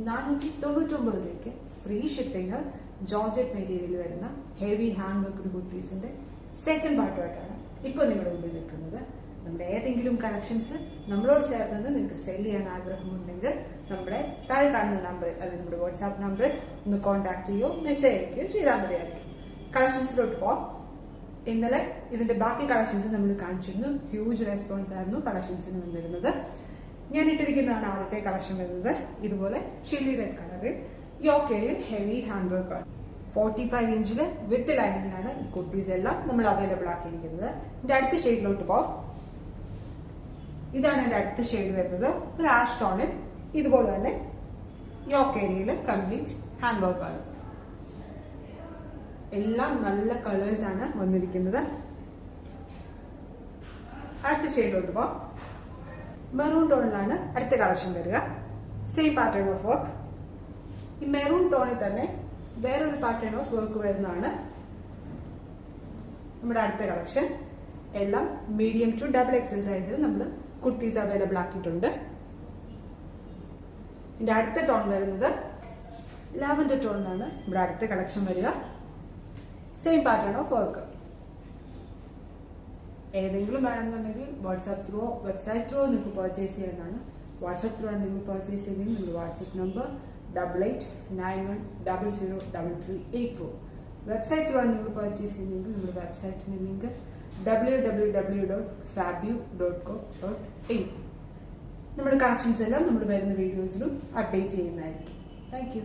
499 രൂപയ്ക്ക് free shipping georgette material വരുന്ന heavy hand worked കുർത്തീസിന്റെ second പാർട്ടുമായിട്ടാണ് ഇപ്പോൾ നിങ്ങളുടെ മുമ്പിൽ നിൽക്കുന്നത്. നമ്മുടെ ഏതെങ്കിലും കളക്ഷൻസ് നമ്മളോട് ചേർന്ന് നിങ്ങൾക്ക് സെല് ചെയ്യാൻ ആഗ്രഹമുണ്ടെങ്കിൽ നമ്മുടെ താഴെ കാണുന്ന നമ്പർ അല്ലെങ്കിൽ നമ്മുടെ വാട്സാപ്പ് നമ്പർ ഒന്ന് കോൺടാക്ട് ചെയ്യുകയോ മെസ്സേജ് അയക്കുകയോ ചെയ്താൽ മതിയായിരിക്കും. കളക്ഷൻസിലോട്ട് പോവാം. ഇന്നലെ ഇതിന്റെ ബാക്കി കളക്ഷൻസ് നമ്മൾ കാണിച്ചിരുന്നു. ഹ്യൂജ് റെസ്പോൺസ് ആയിരുന്നു കളക്ഷൻസിന് വന്നിരുന്നത്. ഞാൻ ഇട്ടിരിക്കുന്നതാണ് ആദ്യത്തെ കളക്ഷൻ വരുന്നത്. ഇതുപോലെ ചില്ലി റെഡ് കളറിൽ യോക്ക് ഏരിയൽ ഹെവി ഹാൻഡ് വർക്ക് ആണ്. 45 ഇഞ്ചില് വിത്ത് ലൈനിങ്ങിലാണ് ഈ കുർത്തീസ് എല്ലാം നമ്മൾ അവൈലബിൾ ആക്കിയിരിക്കുന്നത്. എന്റെ അടുത്ത ഷെയ്ഡിലോട്ട് പോവാം. ഇതാണ് എന്റെ അടുത്ത ഷെയ്ഡ് വരുന്നത്. ഒരു ആഷ് ടോണിൽ ഇതുപോലെ തന്നെ യോക്ക് ഏരിയയിൽ കംപ്ലീറ്റ് ഹാൻഡ് വർക്ക് ആണ്. എല്ലാം നല്ല കളേഴ്സ് ആണ് വന്നിരിക്കുന്നത്. അടുത്ത ഷെയ്ഡിലോട്ട് പോവാം. മെറൂൺ ടോണിലാണ് അടുത്ത കളക്ഷൻ വരിക. Same pattern of work. ഈ മെറൂൺ ടോണിൽ തന്നെ വേറൊരു പാറ്റേൺ ഓഫ് വർക്ക് വരുന്നതാണ് നമ്മുടെ അടുത്ത കളക്ഷൻ. എല്ലാം മീഡിയം ടു ഡബിൾ എക്സൽ സൈസിൽ നമ്മൾ കുർത്തീസ് അവൈലബിൾ ആക്കിയിട്ടുണ്ട്. ഇതിന്റെ അടുത്ത ടോൺ വരുന്നത് ലാവൻഡർ ടോണിലാണ് നമ്മുടെ അടുത്ത കളക്ഷൻ വരിക. Same pattern of work. ഏതെങ്കിലും വേണമെന്നുണ്ടെങ്കിൽ വാട്സാപ്പ് ത്രൂ വെബ്സൈറ്റ് ത്രൂ നിങ്ങൾക്ക് പർച്ചേസ് ചെയ്യാനാണ്. വാട്സാപ്പ് ത്രൂ ആണ് നിങ്ങൾ പർച്ചേസ് ചെയ്യുന്നത്. നിങ്ങൾ വാട്സാപ്പ് നമ്പർ 8891003384. വെബ്സൈറ്റ് ത്രൂ ആണ് നിങ്ങൾ പർച്ചേസ് ചെയ്യുന്നതെങ്കിൽ നിങ്ങളുടെ വെബ്സൈറ്റിന്റെ ലിങ്ക് www.fabio.co.in. നമ്മുടെ കളക്ഷൻസ് എല്ലാം നമ്മൾ വരുന്ന വീഡിയോസിലും അപ്ഡേറ്റ് ചെയ്യുന്നതായിരിക്കും. Thank you.